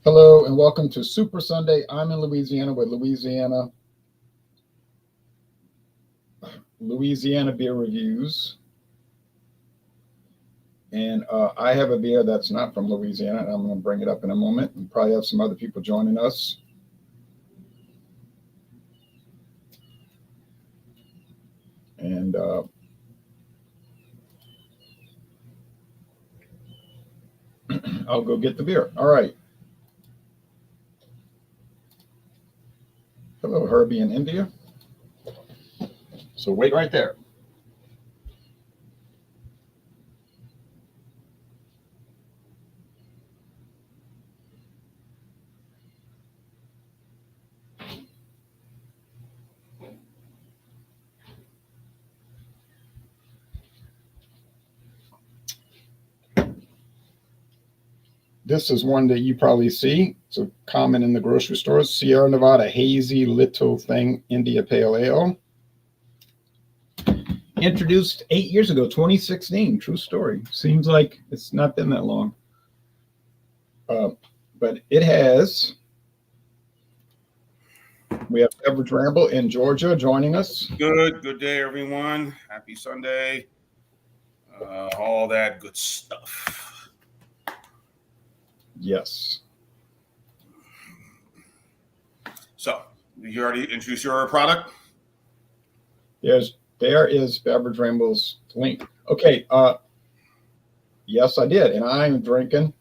Hello and welcome to Super Sunday. I'm in Louisiana with Louisiana beer reviews, and I have a beer that's not from Louisiana, and I'm going to bring it up in a moment. And probably have some other people joining us. And I'll go get the beer. All right. Hello, Herbie in India. So wait right there. This is one that you probably see. It's a common in the grocery stores. Sierra Nevada Hazy Little Thing India Pale Ale. Introduced 8 years ago, 2016. True story. Seems like it's not been that long. But it has. We have Beverage Ramble in Georgia joining us. Good day, everyone. Happy Sunday. All that good stuff. Yes. So, you already introduced your product? There is Beverage Ramble's link. Okay. Yes, I did, and I'm drinking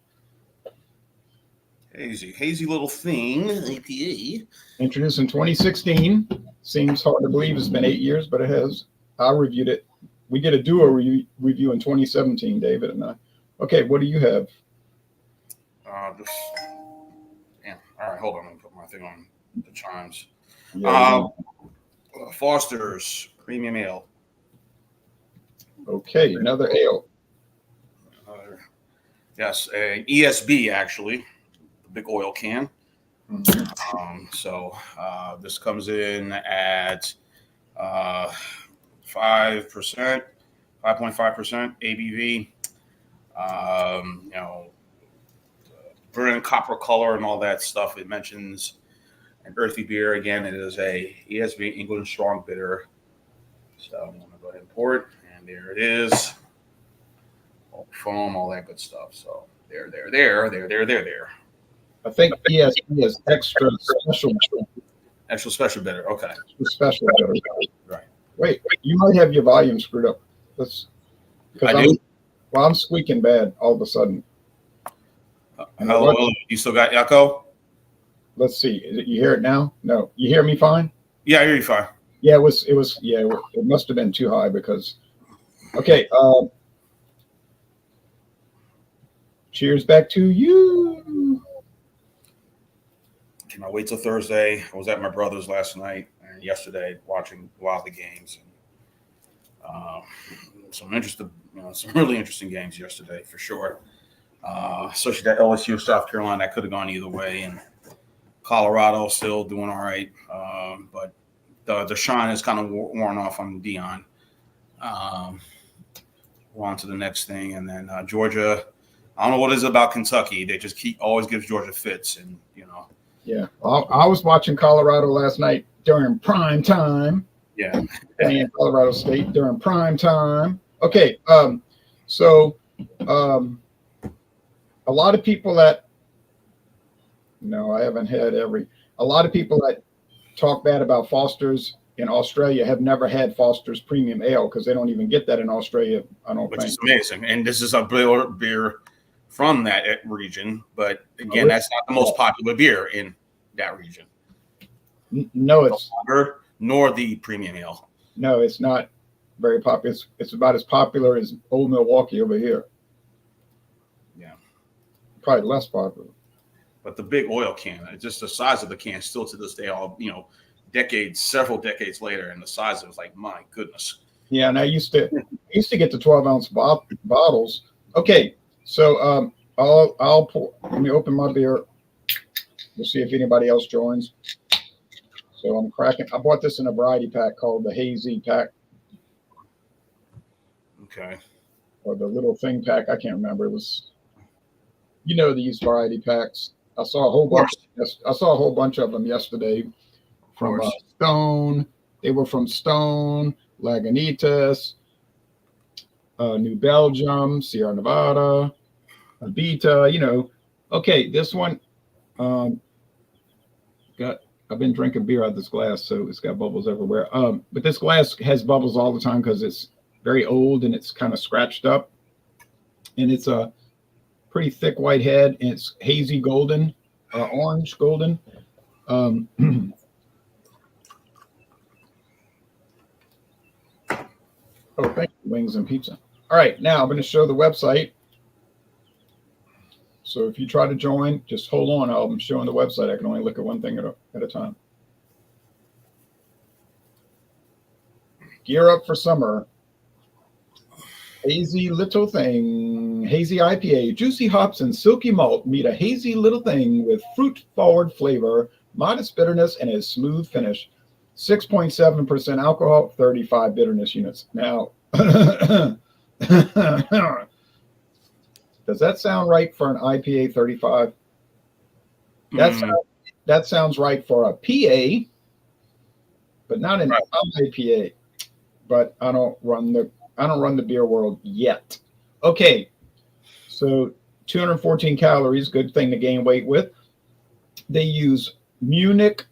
Hazy little thing, APA. Introduced in 2016. Seems hard to believe it's been 8 years, but it has. I reviewed it. We did a duo review in 2017, David and I. Okay, what do you have? All right, hold on. Let me put my thing on the chimes. Yeah, Foster's Premium Ale. Okay, another ale. Yes, an ESB, actually. The big oil can. Mm-hmm. This comes in at 5%, 5.5% ABV. Burnt copper color and all that stuff. It mentions an earthy beer. Again, it is a ESB England Strong Bitter. So I'm going to go ahead and pour it, and there it is. All the foam, all that good stuff. So there. I think ESB is extra special. Extra special bitter. Okay. Extra special bitter. Right. Wait, you might have your volume screwed up. I'm squeaking bad all of a sudden. Hello, you still got echo? Let's see. You hear it now? No. You hear me fine? Yeah, I hear you fine. Yeah, it must have been too high because. Okay. Cheers back to you. Can I wait till Thursday? I was at my brother's last night and yesterday watching a lot of the games. Some really interesting games yesterday for sure. Especially that LSU South Carolina, that could have gone either way, and Colorado still doing all right, but the shine is kind of worn off on Dion. We're on to the next thing, and then Georgia. I don't know what it is about Kentucky. They just always gives Georgia fits, and Yeah, I was watching Colorado last night during prime time. Yeah, and Colorado State during prime time. Okay, a lot of people that a lot of people that talk bad about Foster's in Australia have never had Foster's Premium Ale because they don't even get that in Australia. Which is amazing. And this is a beer from that region, but again, that's not the most popular beer in that region. No, it's nor the Premium Ale. No, it's not very popular. It's about as popular as Old Milwaukee over here. Yeah, probably less popular. But the big oil can, just the size of the can, still to this day, several decades later, and the size of it was like, my goodness. Yeah, and I used to get the 12-ounce bottles. Okay, so I'll pour. Let me open my beer. We'll see if anybody else joins. So I'm cracking. I bought this in a variety pack called the Hazy Pack. Okay. Or the little thing pack. I can't remember. It was, these variety packs. I saw a whole Of bunch. course, I saw a whole bunch of them yesterday of from course. Stone. They were from Stone, Lagunitas, New Belgium, Sierra Nevada, Abita. Okay, this one um, got. I've been drinking beer out of this glass, so it's got bubbles everywhere. But this glass has bubbles all the time because it's very old and it's kind of scratched up, and it's a pretty thick white head, and it's hazy golden, orange golden. Um, oh, thank you, wings and pizza. All right, now I'm going to show the website. So if you try to join, just hold on. I'm showing the website. I can only look at one thing at a time. Gear up for summer. Hazy little thing. Hazy IPA. Juicy hops and silky malt meet a hazy little thing with fruit-forward flavor, modest bitterness, and a smooth finish. 6.7% alcohol, 35 bitterness units. Now, does that sound right for an IPA 35? Mm, That sounds right for a PA, but not an right. IPA. But I don't run the beer world yet. Okay, so 214 calories, good thing to gain weight with. They use Munich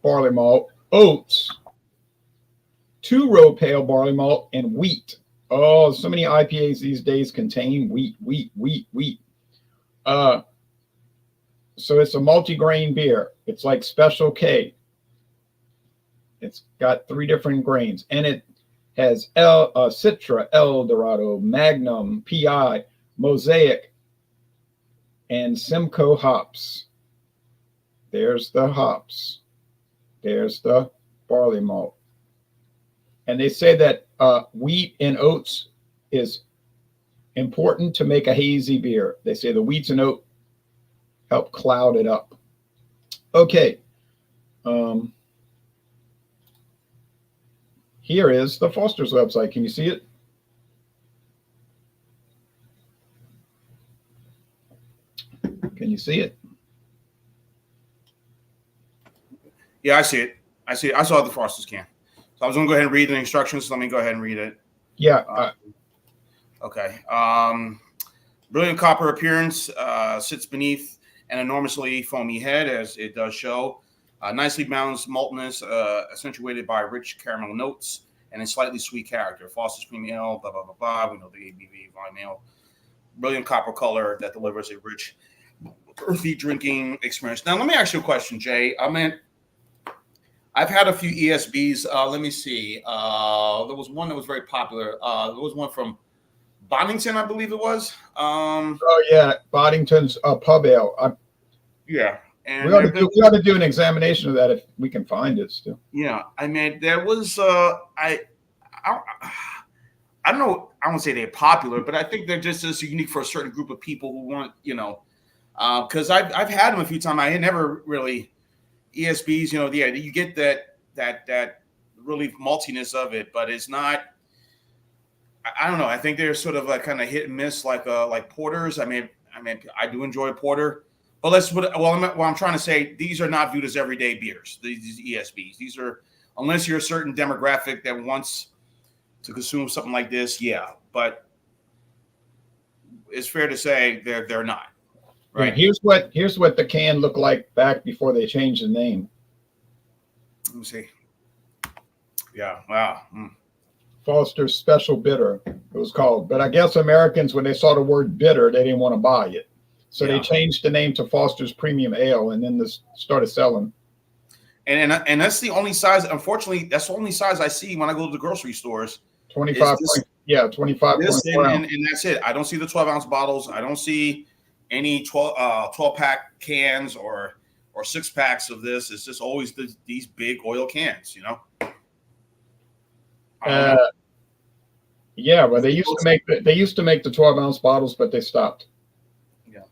barley malt, oats, two-row pale barley malt, and wheat. Oh, so many IPAs these days contain wheat, wheat, wheat, wheat. Uh, so it's a multi-grain beer. It's like Special K. It's got 3 different grains, and it has Citra, El Dorado, Magnum, PI, Mosaic, and Simcoe hops. There's the hops. There's the barley malt. And they say that wheat and oats is important to make a hazy beer. They say the wheats and oat help cloud it up. Okay. Um, Here is the Foster's website. Can you see it? Can you see it? Yeah, I see it. I see it. I saw the Foster's can. So I was going to go ahead and read the instructions. Let me go ahead and read it. Yeah. Okay. Brilliant copper appearance, sits beneath an enormously foamy head, as it does show. Nicely balanced maltiness, accentuated by rich caramel notes and a slightly sweet character. Foster's Premium Ale, blah, blah, blah, blah. We know the ABV, volume ale. Brilliant copper color that delivers a rich, earthy drinking experience. Now, let me ask you a question, Jay. I mean, I've had a few ESBs. Let me see. There was one that was very popular. There was one from Bonington, I believe it was. Oh yeah, Boddington's pub ale. Yeah, We and ought to do an examination of that if we can find it still. yeah, I mean, there was I don't know. I won't say they're popular, but I think they're just as unique for a certain group of people who want, because I've had them a few times. I had never really ESBs. Yeah, you get that really maltiness of it, but it's not. I don't know. I think they're sort of like kind of hit and miss, like porters. I mean, I do enjoy porter, but I'm trying to say, these are not viewed as everyday beers. These ESBs. These are, unless you're a certain demographic that wants to consume something like this. Yeah, but it's fair to say they're not. Right. Yeah, here's what the can looked like back before they changed the name. Let me see. Yeah. Wow. Foster's Special Bitter, it was called. But I guess Americans, when they saw the word bitter, they didn't want to buy it. So they changed the name to Foster's Premium Ale, and then this started selling. And that's the only size. Unfortunately, that's the only size I see when I go to the grocery stores. 25. 25. And that's it. I don't see the 12-ounce bottles. I don't see any 12-pack cans or 6-packs of this. It's just always these big oil cans, Yeah, well, they used to make the 12-ounce bottles, but they stopped. Yeah.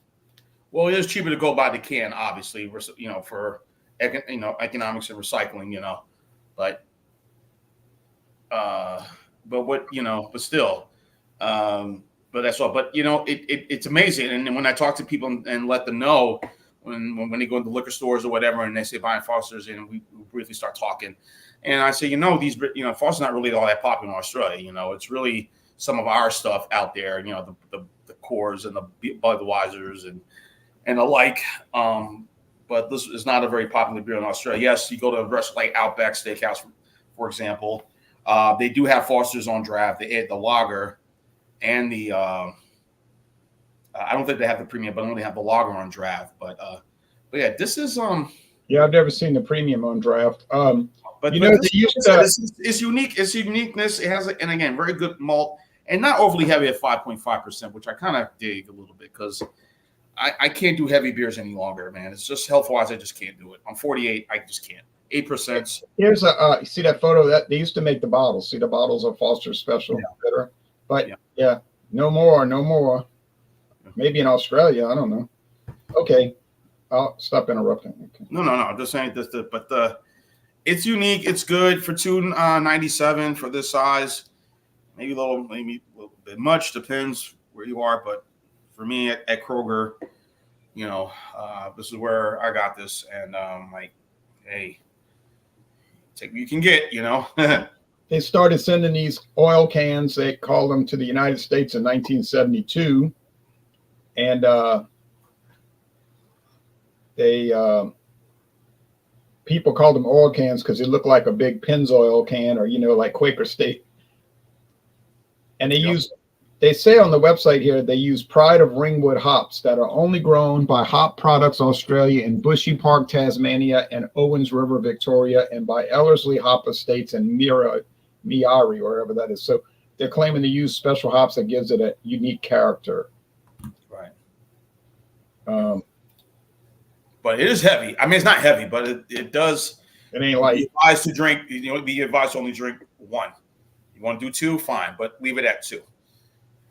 Well, it is cheaper to go buy the can, obviously, for economics and recycling, but but still, but that's all. But it's amazing, and when I talk to people and let them know, when they go into liquor stores or whatever, and they say buying Foster's, and we briefly start talking, and I say, Foster's not really all that popular in Australia. It's really some of our stuff out there. The Coors and the Budweisers and the like. But this is not a very popular beer in Australia. Yes, you go to a restaurant like Outback Steakhouse, for example. They do have Foster's on draft. They add the lager and the I don't think they have the premium, but only have the lager on draft. But yeah, this is Yeah, I've never seen the premium on draft. But they this, used to. It's unique. It's uniqueness. It has, and again, very good malt, and not overly heavy at 5.5%, which I kind of dig a little bit because I can't do heavy beers any longer, man. It's just health wise, I just can't do it. I'm 48, I just can't. 8%. Here's you see that photo that they used to make the bottles. See the bottles of Foster's Special Bitter, but yeah, no more. Maybe in Australia, I don't know. Okay, I'll stop interrupting. Okay. No. I'm just saying this, but it's unique. It's good for $2.97 for this size. Maybe a little bit much, depends where you are. But for me at Kroger, this is where I got this, and like, hey, take what you can get, They started sending these oil cans. They called them to the United States in 1972. And people called them oil cans because they look like a big Pennzoil can, or like Quaker State. And they say on the website here they use Pride of Ringwood hops that are only grown by Hop Products Australia in Bushy Park, Tasmania, and Owens River, Victoria, and by Ellerslie Hop Estates in Miari, wherever that is. So they're claiming to use special hops that gives it a unique character. But it is heavy. I mean, it's not heavy, but it does. It ain't like be advised to drink. Be advised to only drink one. You want to do two, fine, but leave it at two.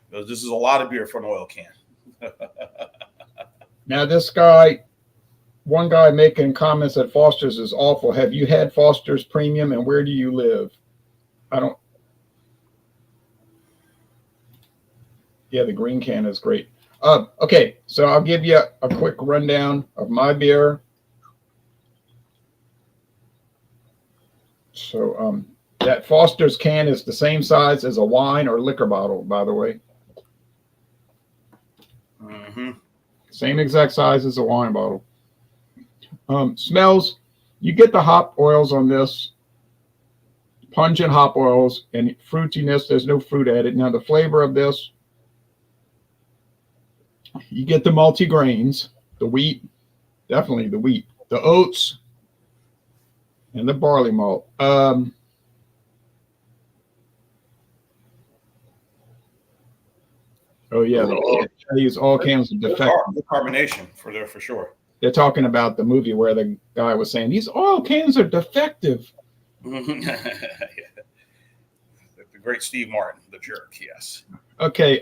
Because this is a lot of beer for an oil can. Now, one guy making comments that Foster's is awful. Have you had Foster's Premium, and where do you live? Yeah, the green can is great. Okay, so I'll give you a quick rundown of my beer. So that Foster's can is the same size as a wine or liquor bottle, by the way. Mm-hmm. Same exact size as a wine bottle. Smells, you get the hop oils on this, pungent hop oils and fruitiness. There's no fruit added. Now the flavor of this, you get the multi grains, the wheat, definitely the wheat, the oats, and the barley malt. Oh yeah, these all cans are defective. The carbonation for sure. They're talking about the movie where the guy was saying these oil cans are defective. The great Steve Martin, the jerk. Yes. Okay.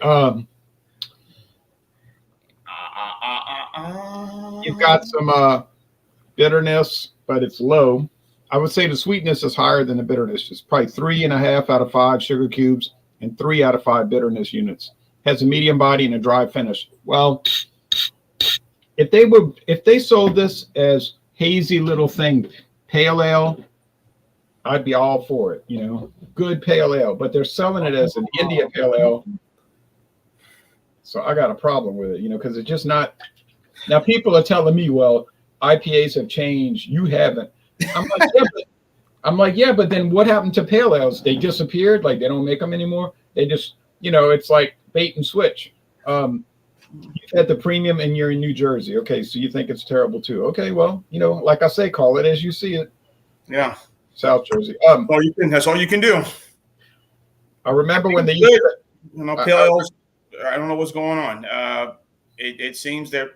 You've got some bitterness, but it's low. I would say the sweetness is higher than the bitterness. It's probably 3.5 out of 5 sugar cubes and 3 out of 5 bitterness units. Has a medium body and a dry finish. Well, if they sold this as hazy little thing, pale ale, I'd be all for it. Good pale ale. But they're selling it as an India pale ale. So I got a problem with it, because it's just not. Now people are telling me, well, IPAs have changed. You haven't. I'm like, yeah, but then what happened to pale ales? They disappeared. Like they don't make them anymore. They just, it's like bait and switch. You've had the premium and you're in New Jersey. Okay, so you think it's terrible too. Okay, well, like I say, call it as you see it. Yeah. South Jersey. That's all you can do. I remember when they used to, pale ales. I don't know what's going on. It seems that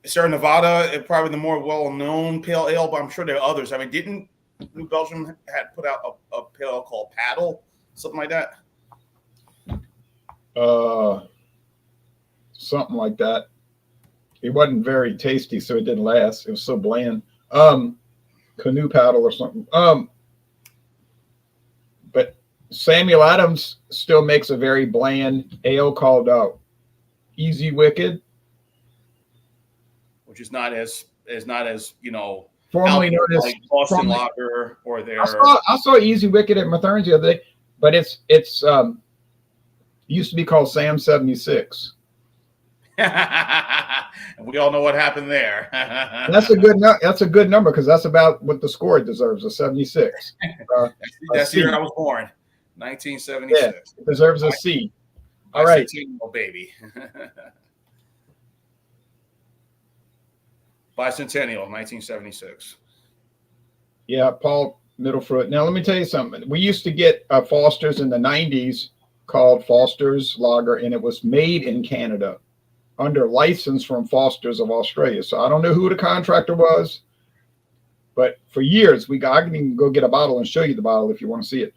Sierra Nevada, probably the more well-known pale ale, but I'm sure there are others. I mean, didn't New Belgium had put out a pale ale called Paddle, something like that? Something like that. It wasn't very tasty, so it didn't last. It was so bland. Canoe Paddle or something. But Samuel Adams still makes a very bland ale called Easy Wicked. which is not as Formerly known as like Boston formerly, Lager or their. I saw Easy Wicked at Mathern's the other day, but it's used to be called Sam 76. We all know what happened there. That's a good number because that's about what the score deserves, a 76. That's the year I was born, 1976. Yeah, it deserves a C. All right, baby. Bicentennial, 1976. Yeah, Paul Middlefruit. Now let me tell you something. We used to get Foster's in the 90s called Foster's Lager, and it was made in Canada under license from Foster's of Australia. So I don't know who the contractor was, but for years I can even go get a bottle and show you the bottle if you want to see it.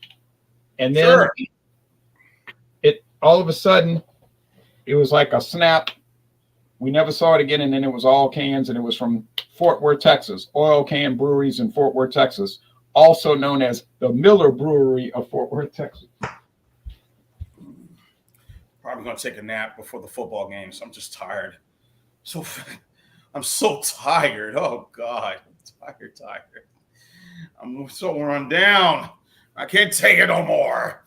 And then sure. It all of a sudden it was like a snap. We never saw it again, and then it was all cans, and it was from Fort Worth, Texas, Oil Can Breweries in Fort Worth, Texas, also known as the Miller Brewery of Fort Worth, Texas. Probably going to take a nap before the football games. I'm just tired. I'm so tired. Oh, God. Tired. I'm so run down. I can't take it no more.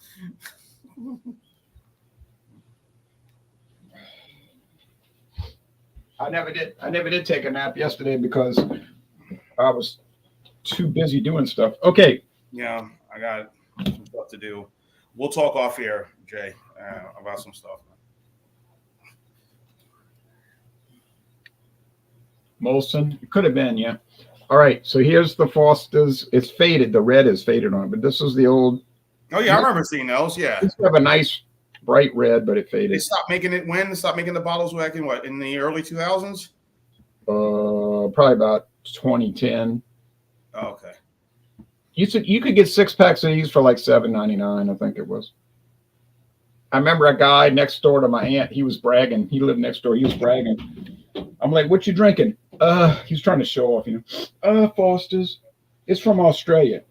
I never did take a nap yesterday because I was too busy doing stuff. Okay. Yeah, I got some stuff to do. We'll talk off here, Jay, about some stuff. Molson, it could have been, yeah. All right, so here's the Foster's. It's faded. The red is faded on it, but this is the old. Oh yeah, I remember seeing those. Yeah, it's have a nice bright red, but it faded. They stopped making it when? They stopped making the bottles back in what? In the early 2000s? Probably about 2010. Oh, okay. You could get 6 packs of these for like $7.99, I think it was. I remember a guy next door to my aunt. He was bragging. He lived next door. He was bragging. I'm like, "What you drinking?" He's trying to show off, Foster's. It's from Australia.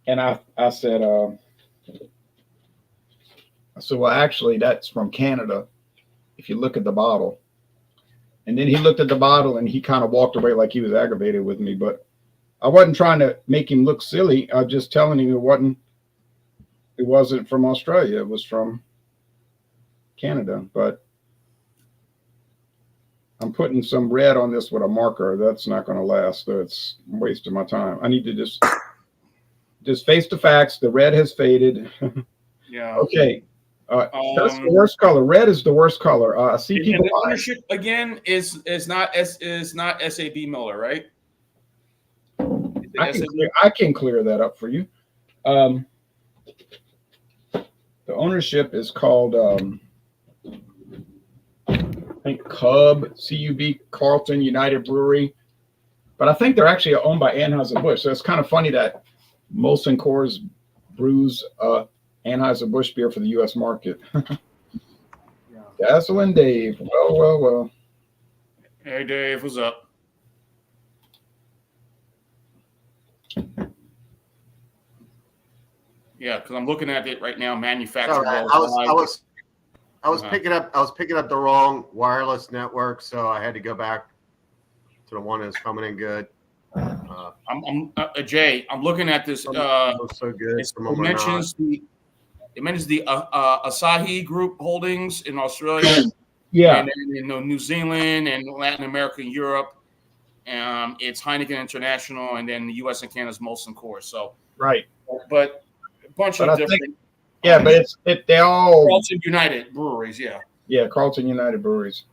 And I said, well, actually, that's from Canada. If you look at the bottle. And then he looked at the bottle and he kind of walked away like he was aggravated with me. But I wasn't trying to make him look silly. I was just telling him it wasn't from Australia. It was from Canada. But I'm putting some red on this with a marker. That's not going to last. So it's wasting my time. I need to just face the facts. The red has faded. Yeah. Okay. That's the worst color. Red is the worst color. I see people. The ownership again is not SAB Miller, right? I can clear that up for you. The ownership is called I think CUB, Carlton United Brewery, but I think they're actually owned by Anheuser-Busch. So it's kind of funny that Molson Coors brews Anheuser-Busch beer for the U.S. market. Yeah. Dazzling Dave. Well. Hey, Dave, what's up? Yeah, because I'm looking at it right now. Manufactured. Right. I was picking up the wrong wireless network, so I had to go back to the one that's coming in good. Jay, I'm looking at this. So good. It mentions the Asahi Group holdings in Australia, yeah, and then in New Zealand and Latin America and Europe. It's Heineken International, and then the U.S. and Canada's Molson Coors. So right, but a bunch of different. But they all Carlton United Breweries, yeah. Yeah, Carlton United Breweries.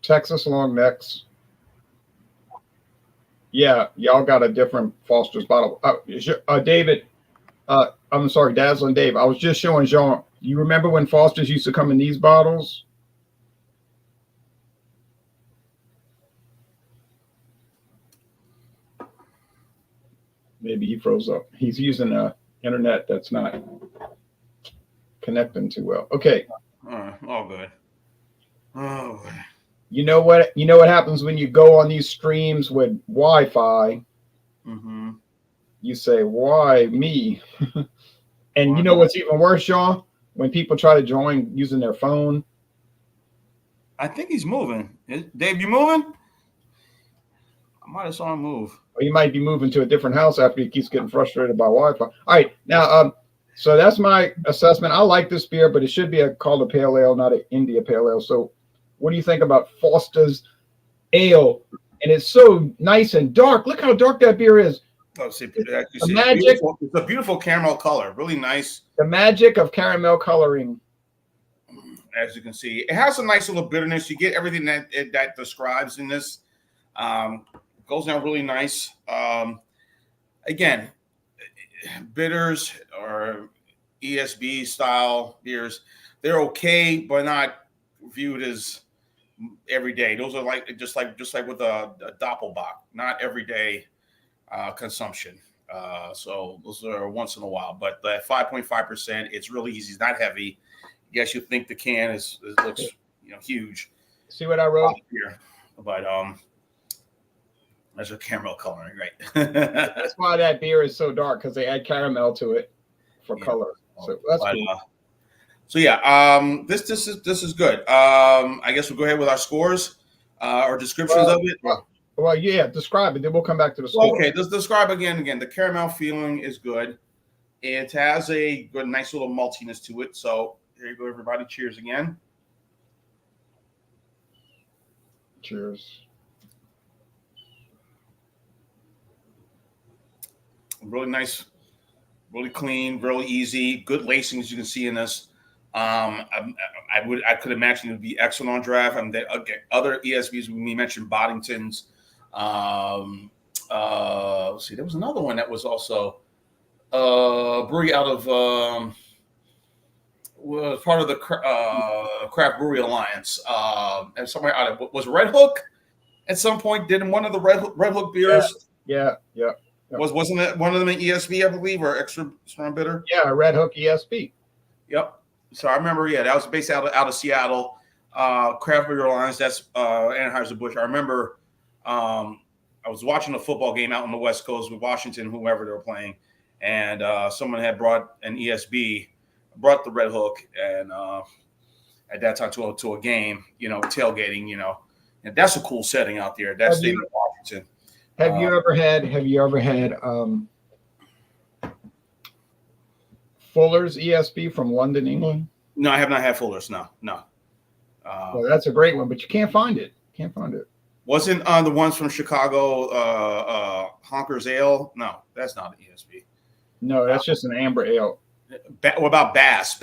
Texas long necks. Yeah, y'all got a different Foster's bottle. David, I'm sorry, Dazzling Dave. I was just showing Jean. You remember when Foster's used to come in these bottles? Maybe he froze up. He's using a internet that's not connecting too well. Okay. All good. Oh. You know what happens when you go on these streams with Wi-Fi? Mm-hmm. You say, "Why me?" And you know what's even worse, Sean? When people try to join using their phone, I think he's moving. Dave, you moving? I might have saw him move. Or he might be moving to a different house after he keeps getting frustrated by Wi-Fi. All right, now, so that's my assessment. I like this beer, but it should be called a pale ale, not an India pale ale. So, what do you think about Foster's Ale? And it's so nice and dark. Look how dark that beer is. Oh, see, The magic. It's a beautiful caramel color, really nice. The magic of caramel coloring. As you can see, it has a nice little bitterness. You get everything that describes in this. Goes down really nice. Again, bitters or ESB style beers, they're okay, but not viewed as every day. Those are just like with a Doppelbock, not everyday consumption. So those are once in a while. But the 5.5%, it's really easy. It's not heavy. Yes, you think the can looks huge. See what I wrote here, but that's a caramel coloring, right? That's why that beer is so dark, because they add caramel to it for color. So that's cool. So yeah, this is good. I guess we'll go ahead with our scores or descriptions of it. Well, yeah, describe it. Then we'll come back to the score. Okay, let's describe again. The caramel feeling is good. It has a good, nice little maltiness to it. So here you go, everybody. Cheers again. Cheers. Really nice, really clean, really easy. Good lacing, as you can see in this. I could imagine it would be excellent on draft. Other ESBs we mentioned, Boddington's. Let's see, there was another one that was also brewery out of was part of the Craft Brewery Alliance. And somewhere out of was Red Hook at some point did one of the Red Hook beers. Yeah. Wasn't it one of them in ESB, I believe, or extra strong bitter? Yeah, Red Hook ESB. Yep. So I remember, that was based out of Seattle. Craft Beer Alliance, that's Anheuser-Busch. I remember I was watching a football game out on the West Coast with Washington, whoever they were playing, and someone had brought an ESB, brought the Red Hook, and at that time to a game, tailgating, and that's a cool setting out there. That's in Washington. Have you ever had Fuller's ESB from London, England? No, I have not had Fuller's. No. Well, that's a great one, but you can't find it. Wasn't the ones from Chicago, Honker's Ale? No, that's not an ESB. No, that's just an amber ale. What about Bass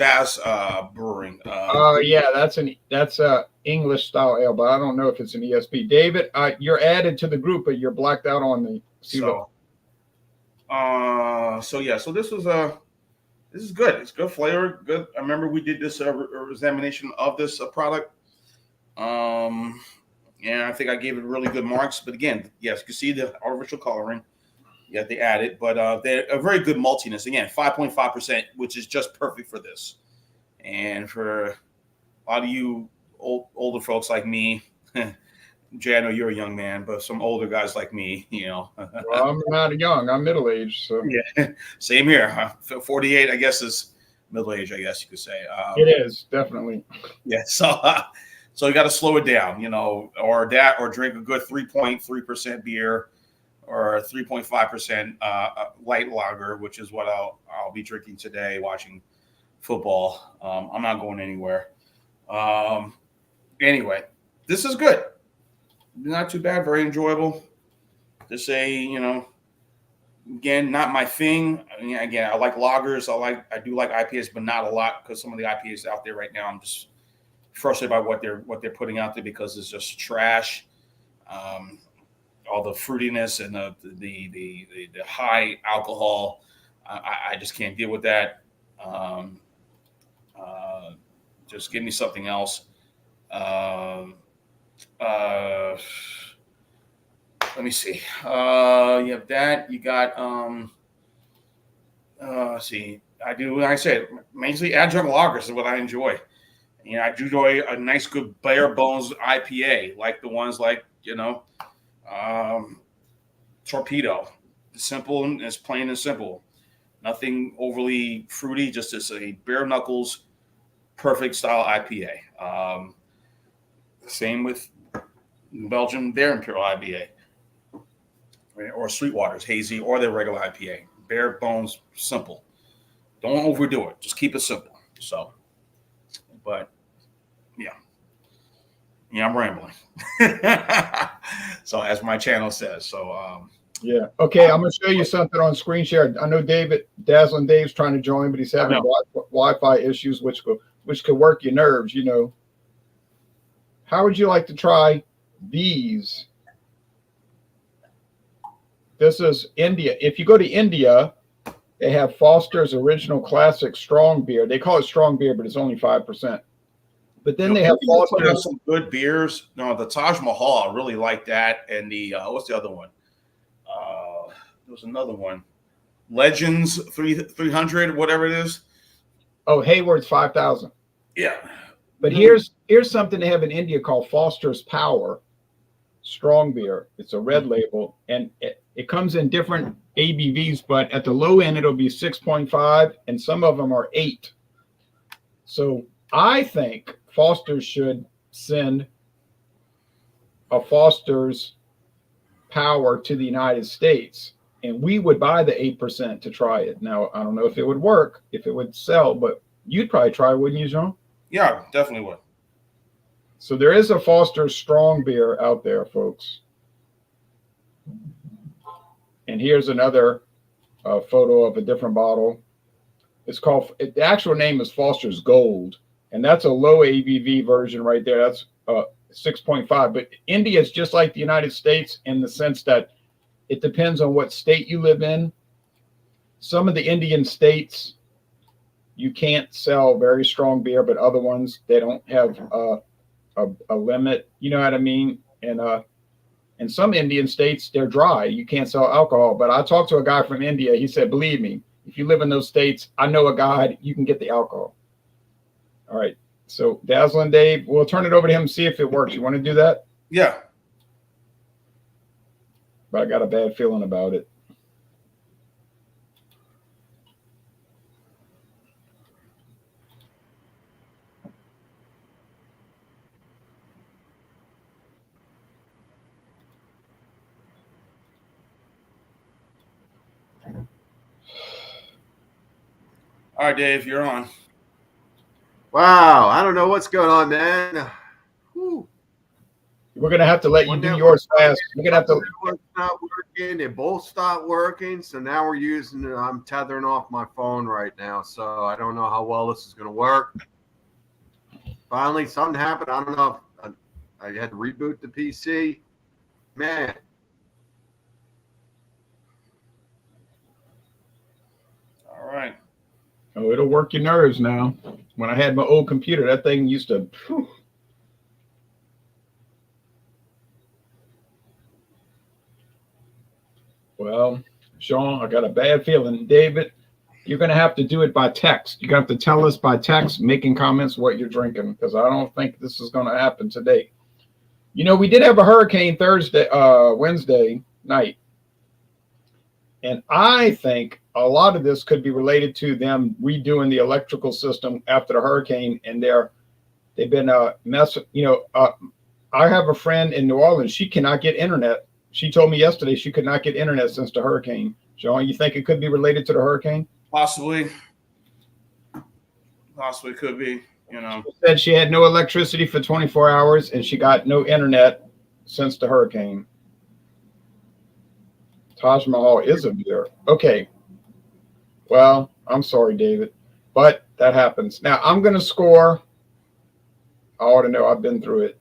Brewing? Yeah, that's a English style ale, but I don't know if it's an ESB. David, you're added to the group, but you're blacked out on the. So this is good. It's good flavor. Good. I remember we did this examination of this product. And I think I gave it really good marks. But again, yes, you can see the artificial coloring. Yeah, they added, but they're a very good maltiness. Again, 5.5%, which is just perfect for this. And for a lot of you older folks like me, Jay, I know you're a young man, but some older guys like me, Well, I'm not young. I'm middle-aged. So yeah, same here. 48, I guess, is middle-aged, I guess you could say. It is, definitely. Yeah, so you got to slow it down, or drink a good 3.3% beer, or 3.5% light lager, which is what I'll be drinking today watching football. I'm not going anywhere. Anyway, this is good. Not too bad. Very enjoyable. To say, again, not my thing. I mean, again, I like lagers. I do like IPAs, but not a lot, because some of the IPAs out there right now, I'm just frustrated by what they're putting out there, because it's just trash. All the fruitiness and the high alcohol, I just can't deal with that. Just give me something else. Let me see. You have that. You got see. I do. Like I said, mainly adjunct lagers is what I enjoy. I do enjoy a nice, good bare bones IPA, like the ones like Torpedo. Simple and as plain and simple. Nothing overly fruity. Just as a bare knuckles, perfect style IPA. Same with Belgium, their Imperial IPA, right? Or Sweetwater's hazy, or their regular IPA. Bare bones, simple. Don't overdo it. Just keep it simple. So, but yeah, I'm rambling. So as my channel says. So Yeah. Okay, I'm gonna show you something on screen share. I know Dazzling Dave's trying to join, but he's having Wi-Fi issues, which could work your nerves. How would you like to try these? This is India. If you go to India, they have Foster's Original Classic Strong Beer. They call it strong beer, but it's only 5%. But then they have Foster's some good beers. No, the Taj Mahal, I really like that. And the what's the other one? There was another one, Legends 300, whatever it is. Oh, Hayward's 5,000. Yeah. But here's something they have in India called Foster's Power Strong Beer. It's a red label, and it comes in different ABVs, but at the low end it'll be 6.5, and some of them are 8. So I think Foster's should send a Foster's Power to the United States, and we would buy the 8% to try it. Now, I don't know if it would work, if it would sell, but you'd probably try, wouldn't you, Jean? Yeah, definitely would. So there is a Foster's Strong Beer out there, folks. And here's another photo of a different bottle. The actual name is Foster's Gold, and that's a low ABV version right there. That's 6.5. But India is just like the United States in the sense that it depends on what state you live in. Some of the Indian states, you can't sell very strong beer, but other ones, they don't have a limit. You know what I mean? And in some Indian states, they're dry. You can't sell alcohol. But I talked to a guy from India. He said, believe me, if you live in those states, I know a guy, you can get the alcohol. All right. So Dazzling Dave, we'll turn it over to him and see if it works. You want to do that? Yeah. But I got a bad feeling about it. All right, Dave, you're on. Wow, I don't know what's going on, man. Whew. We're gonna have to let you do yours fast. We're gonna have to. It's not working. They both stopped working, so now we're using. I'm tethering off my phone right now, so I don't know how well this is gonna work. Finally, something happened. I don't know if I had to reboot the PC. Man. All right. Oh, it'll work your nerves now. When I had my old computer, that thing used to. Whew. Well, Sean, I got a bad feeling. David, you're going to have to do it by text. You're going to have to tell us by text, making comments what you're drinking, because I don't think this is going to happen today. We did have a hurricane Wednesday night. And I think a lot of this could be related to them redoing the electrical system after the hurricane, and they've been messing. I have a friend in New Orleans. She cannot get internet. She told me yesterday she could not get internet since the hurricane. Sean, you think it could be related to the hurricane? Possibly could be. She said she had no electricity for 24 hours and she got no internet since the hurricane. Taj Mahal is a beer. Okay. Well, I'm sorry, David, but that happens. Now I'm going to score. I ought to know. I've been through it.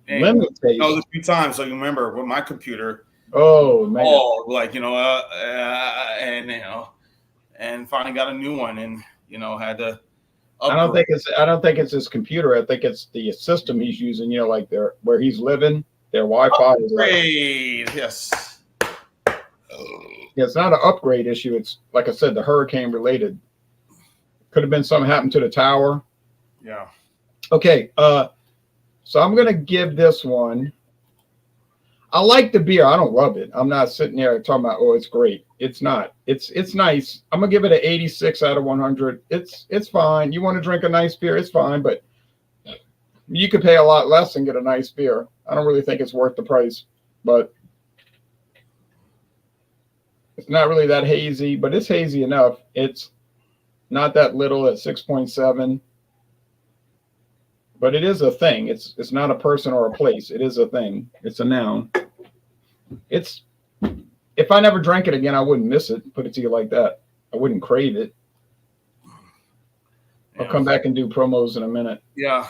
Lemon taste. A few times, so you remember with my computer. Oh man! And finally got a new one, and had to. I don't think it's his computer. I think it's the system he's using. Like where he's living, their Wi-Fi is upgrade. Yes. Yeah, it's not an upgrade issue. It's like I said, the hurricane related. Could have been something happened to the tower. Yeah. Okay. So I'm gonna give this one. I like the beer. I don't love it. I'm not sitting there talking about, oh, it's great. It's not. It's nice. I'm gonna give it an 86 out of 100. It's fine. You want to drink a nice beer, it's fine. But You could pay a lot less and get a nice beer. I don't really think it's worth the price, but it's not really that hazy, but it's hazy enough. It's not that little at 6.7, but it is a thing. It's not a person or a place. It is a thing. It's a noun. It's, if I never drank it again, I wouldn't miss it. Put it to you like that. I wouldn't crave it. I'll come back and do promos in a minute. Yeah.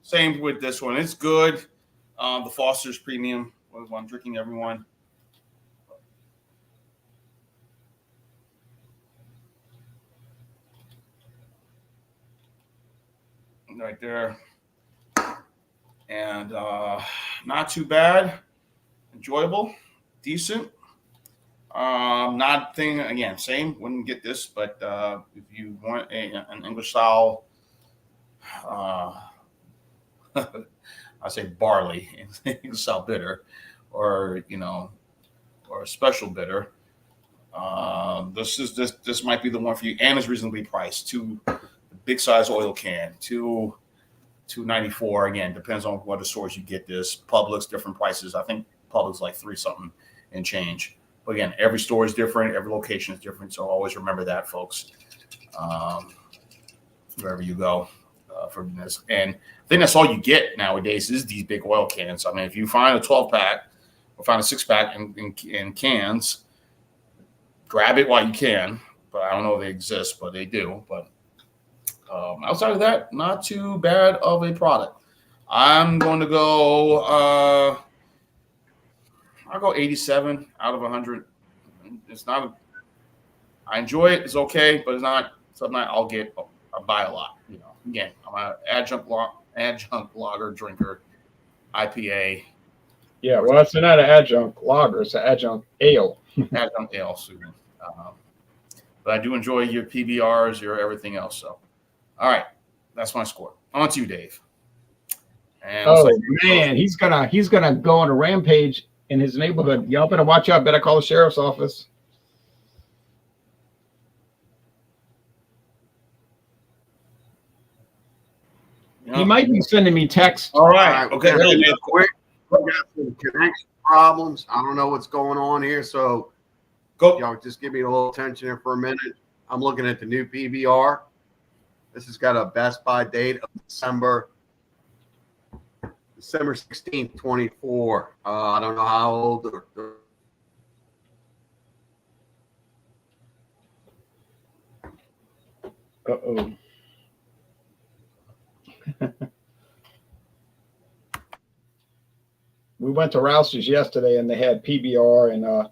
Same with this one. It's good. The Foster's Premium was one I'm drinking, everyone. Right there. And not too bad. Enjoyable. Decent. Not thing again, same. Wouldn't get this, but if you want an English style, I say barley, English style bitter, or or a special bitter. This might be the one for you, and it's reasonably priced. Two big size oil can, $2.94. Again, depends on what the stores you get this. Publix, different prices. I think Publix like $3 something and change. But again, every store is different. Every location is different. So always remember that, folks, wherever you go for this. And I think that's all you get nowadays is these big oil cans. I mean, if you find a 12-pack or find a 6-pack in cans, grab it while you can. But I don't know if they exist, but they do. But outside of that, not too bad of a product. I'm going to go I'll go 87 out of 100. It's not. I enjoy it. It's okay, but it's not something I'll buy a lot. Again, I'm an adjunct lager drinker, IPA. Yeah, well, it's not an adjunct lager; it's an adjunct ale. Adjunct ale, super. But I do enjoy your PBRs, your everything else. So, all right, that's my score. On to you, Dave. And man, he's gonna go on a rampage in his neighborhood. Y'all better watch out. Better call the sheriff's office. He might be sending me texts. All right. Okay. Really quick. We got some connection problems. I don't know what's going on here. So go. Y'all just give me a little attention here for a minute. I'm looking at the new PBR. This has got a Best Buy date of December 16th, 24. I don't know how old. Uh-oh. We went to Rouse's yesterday and they had PBR and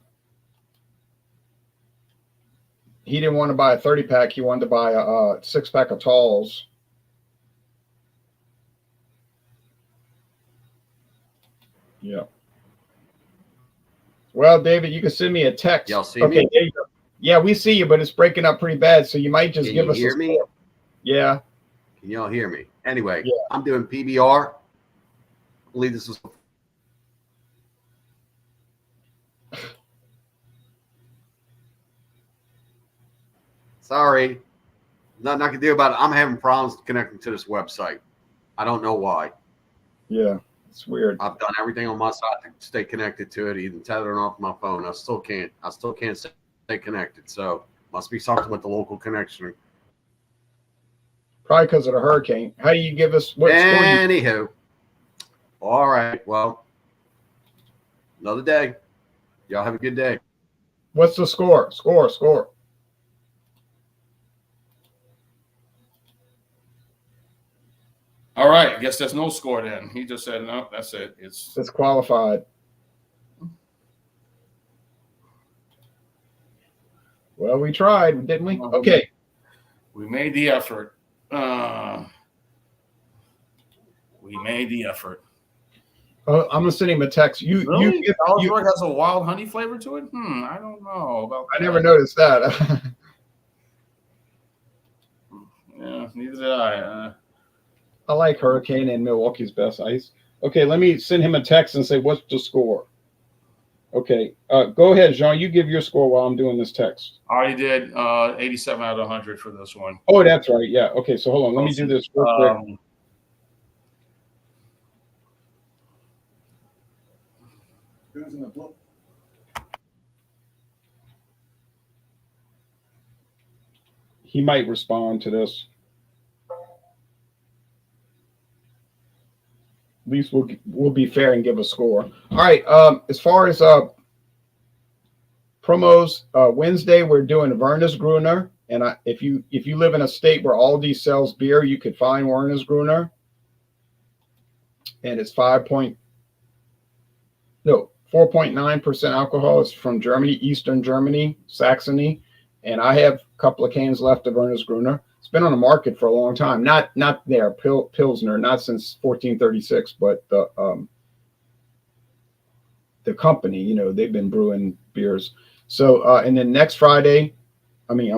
he didn't want to buy a 30-pack. He wanted to buy a 6-pack of Talls. Yeah. Well, David, you can send me a text. Y'all see me? There you go. Yeah, we see you, but it's breaking up pretty bad. So you might just give us. Can you hear me? Yeah. Can y'all hear me? Anyway, yeah. I'm doing PBR. I believe this was. Sorry. Nothing I can do about it. I'm having problems connecting to this website. I don't know why. Yeah, it's weird. I've done everything on my side to stay connected to it, even tethering off my phone. I still can't stay connected. So must be something with the local connection. Probably because of the hurricane. How do you give us what score? Anywho. All right. Well, another day. Y'all have a good day. What's the score? Score. All right. I guess there's no score then. He just said, no, that's it. It's qualified. Well, we tried, didn't we? Okay. We made the effort. We made the effort. I'm gonna send him a text. Really? You has a wild honey flavor to it? I don't know about that. I never noticed that. Yeah, neither did I. I like Hurricane and Milwaukee's Best Ice. Okay, let me send him a text and say, what's the score? Okay, go ahead, Jean. You give your score while I'm doing this text. I already did 87 out of 100 for this one. Oh, that's right. Yeah. Okay, so hold on. Let me do this real quick. Who's in the book? He might respond to this. At least we'll be fair and give a score. All right. As far as promos, Wednesday we're doing Werner's Gruner, and if you live in a state where Aldi sells beer, you could find Werner's Gruner, and it's 4.9% alcohol. It's from Germany, Eastern Germany, Saxony, and I have a couple of cans left of Werner's Gruner. It's been on the market for a long time. Not there, Pilsner, not since 1436, but the company, you know, they've been brewing beers. So, and then this Friday coming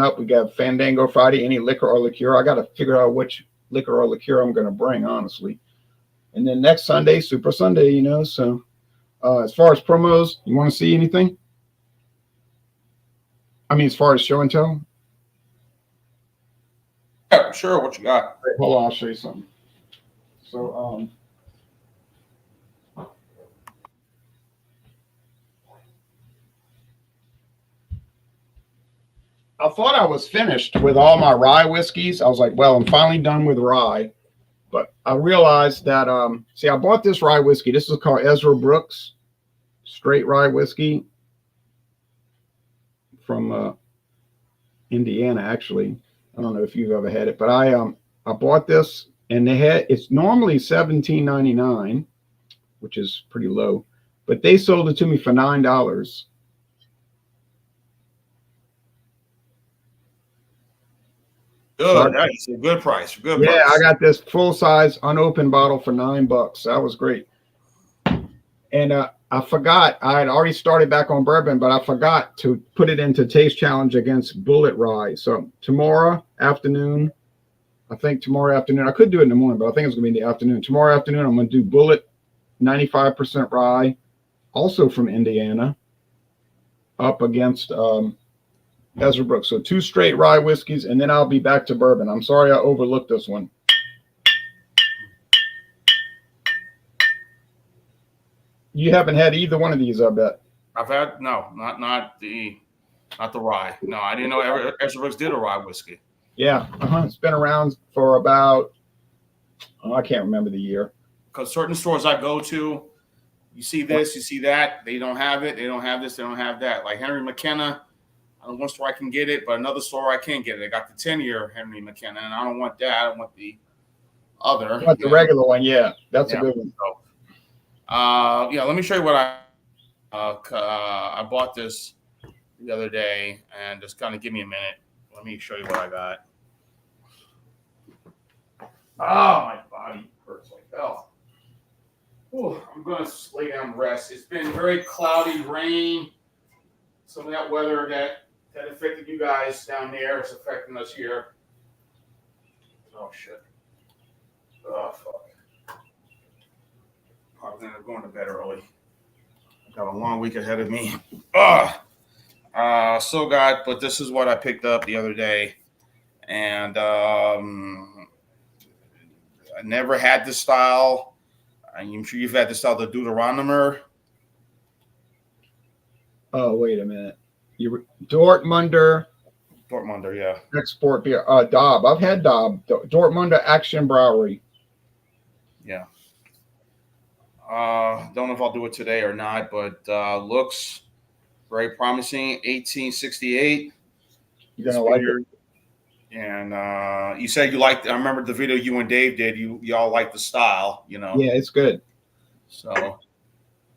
up, we got Fandango Friday, any liquor or liqueur. I got to figure out which liquor or liqueur I'm going to bring, honestly. And then next Sunday, Super Sunday, you know. So, as far as promos, you want to see anything? I mean, as far as show and tell? Yeah, sure. What you got? Hold on, I'll show you something. So, I thought I was finished with all my rye whiskeys. I was like, well, I'm finally done with rye. But I realized that, I bought this rye whiskey. This is called Ezra Brooks Straight Rye Whiskey from Indiana, actually. I don't know if you've ever had it, but I bought this, and it's normally $17.99, which is pretty low, but they sold it to me for $9. Good. That's a good price. Good price. Yeah, I got this full size unopened bottle for $9. That was great. And I forgot, I had already started back on bourbon, but I forgot to put it into Taste Challenge against Bullet Rye. So tomorrow afternoon, I could do it in the morning, but I think it's going to be in the afternoon. Tomorrow afternoon, I'm going to do Bullet 95% rye, also from Indiana, up against Ezra Brooks. So 2 straight rye whiskeys, and then I'll be back to bourbon. I'm sorry I overlooked this one. You haven't had either one of these, I bet. I've had not the rye. No, I didn't know Ezra Brooks did a rye whiskey. Yeah, it's been around for about I can't remember the year. Because certain stores I go to, you see this, you see that, they don't have it, they don't have this, they don't have that. Like Henry McKenna, one store I can get it, but another store I can't get it. I got the 10-year Henry McKenna, and I don't want that. I want the other. What, the regular one? Yeah, that's a good one. So, let me show you what I bought this the other day, and just kind of give me a minute. Let me show you what I got. Oh, my body hurts like hell. Ooh, I'm going to lay down and rest. It's been very cloudy, rain. Some of that weather that affected you guys down there is affecting us here. Oh, shit. Oh, fuck. Probably end up going to bed early. I've got a long week ahead of me. But this is what I picked up the other day. And I never had this style. I'm sure you've had this style, the Deuteronomer. Oh, wait a minute. Dortmunder, yeah. Export beer. Dobb. I've had Dobb. Dortmunder Action Brewery. Yeah. Don't know if I'll do it today or not, but looks very promising. 1868. You're gonna like it. And you said you liked. I remember the video you and Dave did. Y'all liked the style, you know. Yeah, it's good. So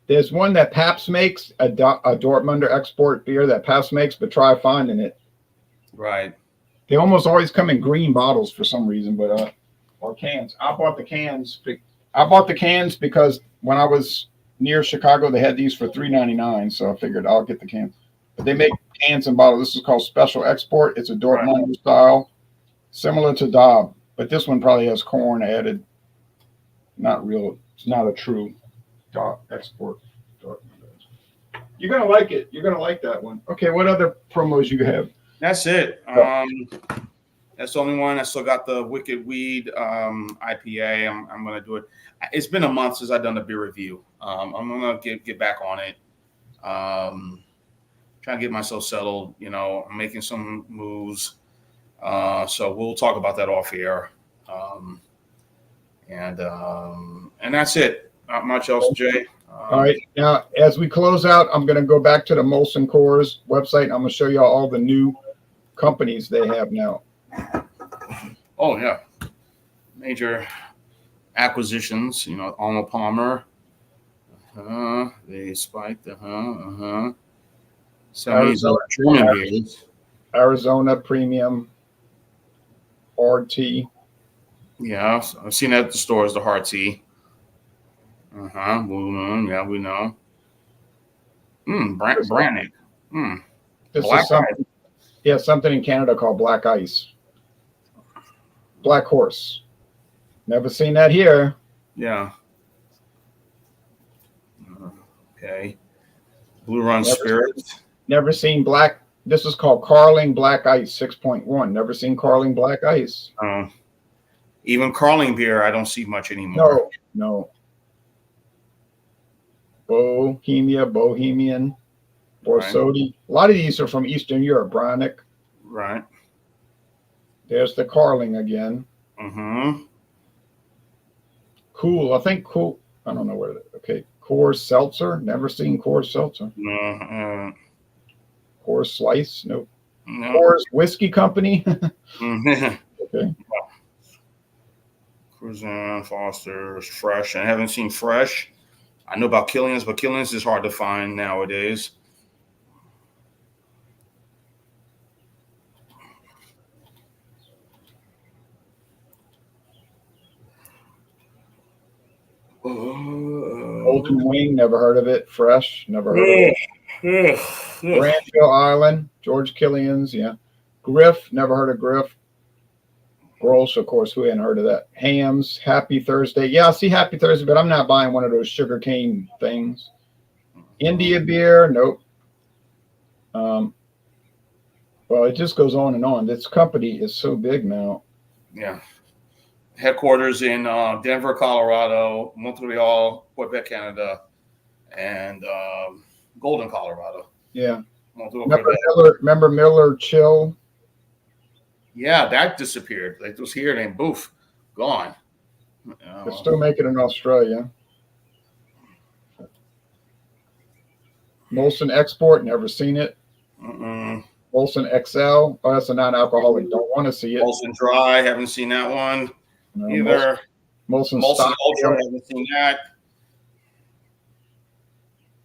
there's one that Pabst makes, a Dortmunder export beer that Pabst makes, but try finding it. Right. They almost always come in green bottles for some reason, but or cans. I bought the cans because when I was near Chicago, they had these for $3.99, so I figured I'll get the cans. But they make cans and bottles. This is called Special Export. It's a Dortmunder style, similar to Dobb, but this one probably has corn added. Not real. It's not a true export. You're gonna like it. You're gonna like that one. Okay, what other promos you have? That's it. That's the only one. I still got the Wicked Weed IPA. I'm gonna do it. It's been a month since I've done a beer review. I'm gonna get back on it. Trying to get myself settled. I'm making some moves. So we'll talk about that off air. And that's it. Not much else, Jay. All right. Now, as we close out, I'm going to go back to the Molson Coors website. And I'm going to show you all the new companies they have now. Oh yeah, major acquisitions. Arnold Palmer. They spiked. Some of these German beers. Arizona Premium RT. Yeah, I've seen that at the stores. The hard tea. Blue Moon. Yeah, we know. Brannick. This Black is something. Yeah, something in Canada called Black Ice. Black Horse. Never seen that here. Yeah. Okay. Blue Run Spirits. Never seen Black. This is called Carling Black Ice 6.1. Never seen Carling Black Ice. Even Carling beer, I don't see much anymore. No. Bohemian, Borsodi. Right. A lot of these are from Eastern Europe, Brannick. Right. There's the Carling again. Cool. I think Cool. I don't know what it is. Okay. Coors Seltzer. Never seen Coors Seltzer. No. Coors Slice. Nope. No. Coors Whiskey Company. Okay. Cruzan, Foster's, Fresh. I haven't seen Fresh. I know about Killian's, but Killian's is hard to find nowadays. Golden Wing, never heard of it. Fresh, never heard of it. Granville Island, George Killian's, yeah. Griff, never heard of Griff. Gross, of course, who hadn't heard of that? Hams, Happy Thursday. Yeah, I see Happy Thursday, but I'm not buying one of those sugar cane things. India beer, nope. Well, it just goes on and on. This company is so big now. Yeah. Headquarters in Denver, Colorado, Montreal, Quebec, Canada, and Golden, Colorado. Yeah. Remember Miller Chill? Yeah, that disappeared. It was here, then boof, gone. They're still making it in Australia. Molson Export, never seen it. Molson XL, oh, that's a non-alcoholic. Don't want to see it. Molson Dry, haven't seen that one either. Molson Ultra, haven't seen that.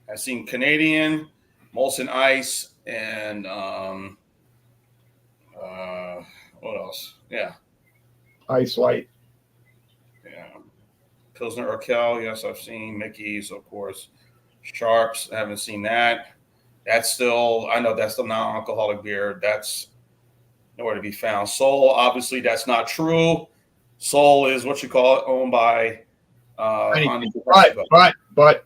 I've seen Canadian, Molson Ice, and what else? Yeah. Ice Light. Yeah. Pilsner Urquell, yes, I've seen. Mickey's, of course. Sharps, I haven't seen that. That's still, I know that's still non-alcoholic beer. That's nowhere to be found. Sol, obviously, that's not true. Sol is what you call it, owned by but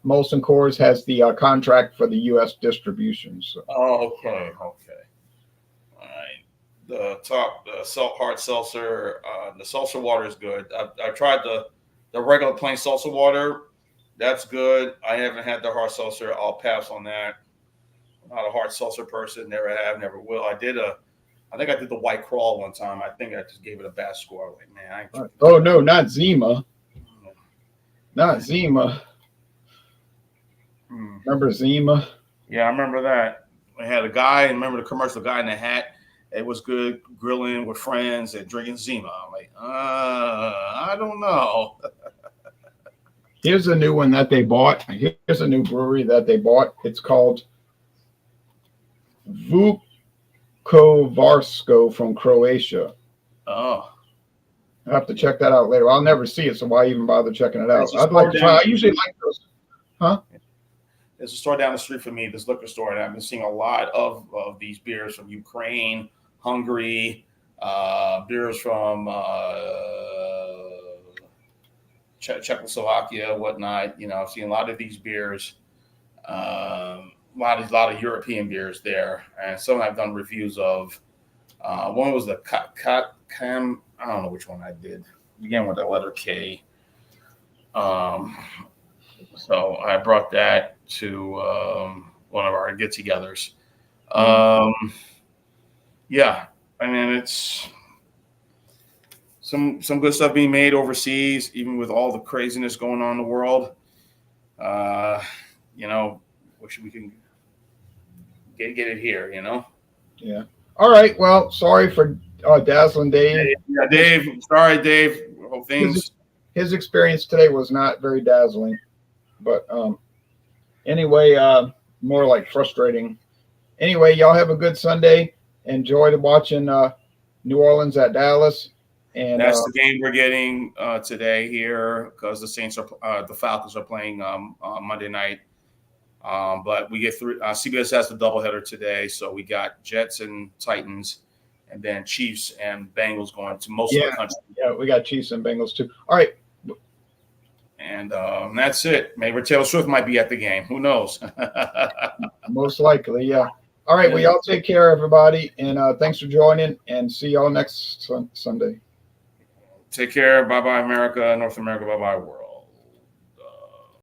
Molson Coors has the contract for the U.S. distribution. So. Oh, okay. All right. The hard seltzer, the seltzer water is good. I tried the regular plain seltzer water. That's good. I haven't had the hard seltzer. I'll pass on that. I'm not a hard seltzer person. Never have, never will. I think I did the White Crawl one time. I think I just gave it a bad score. Like, man. Oh, no, not Zima. Not Zima. Remember Zima? Yeah, I remember that. I had a guy, and remember the commercial, guy in the hat. It was good grilling with friends and drinking Zima. I'm like, I don't know. Here's a new one that they bought. Here's a new brewery that they bought. It's called Vukovarsko from Croatia. Oh. I have to check that out later. I'll never see it, so why even bother checking it out? I'd like to try. I usually like those. Huh? There's a store down the street from me, this liquor store, and I've been seeing a lot of these beers from Ukraine, Hungary, beers from Czechoslovakia, whatnot. I've seen a lot of these beers, a lot of European beers there, and some I've done reviews of. One was the I don't know which one I did. Began with the letter K. So I brought that to one of our get-togethers. Yeah, I mean, it's some good stuff being made overseas, even with all the craziness going on in the world. Wish we can get it here. Yeah. All right. Well, sorry for dazzling Dave. Yeah, Dave. Sorry, Dave. Hope things. His experience today was not very dazzling, but anyway, more like frustrating. Anyway, y'all have a good Sunday. Enjoy watching New Orleans at Dallas. And That's the game we're getting today here because the Falcons are playing Monday night. But we get through. CBS has the doubleheader today, so we got Jets and Titans, and then Chiefs and Bengals going to most of the country. Yeah, we got Chiefs and Bengals too. All right. And that's it. Maybe Taylor Swift might be at the game. Who knows? Most likely, yeah. All right. Well, y'all take care, everybody. And thanks for joining. And see y'all next Sunday. Take care. Bye-bye, America. North America. Bye-bye, world.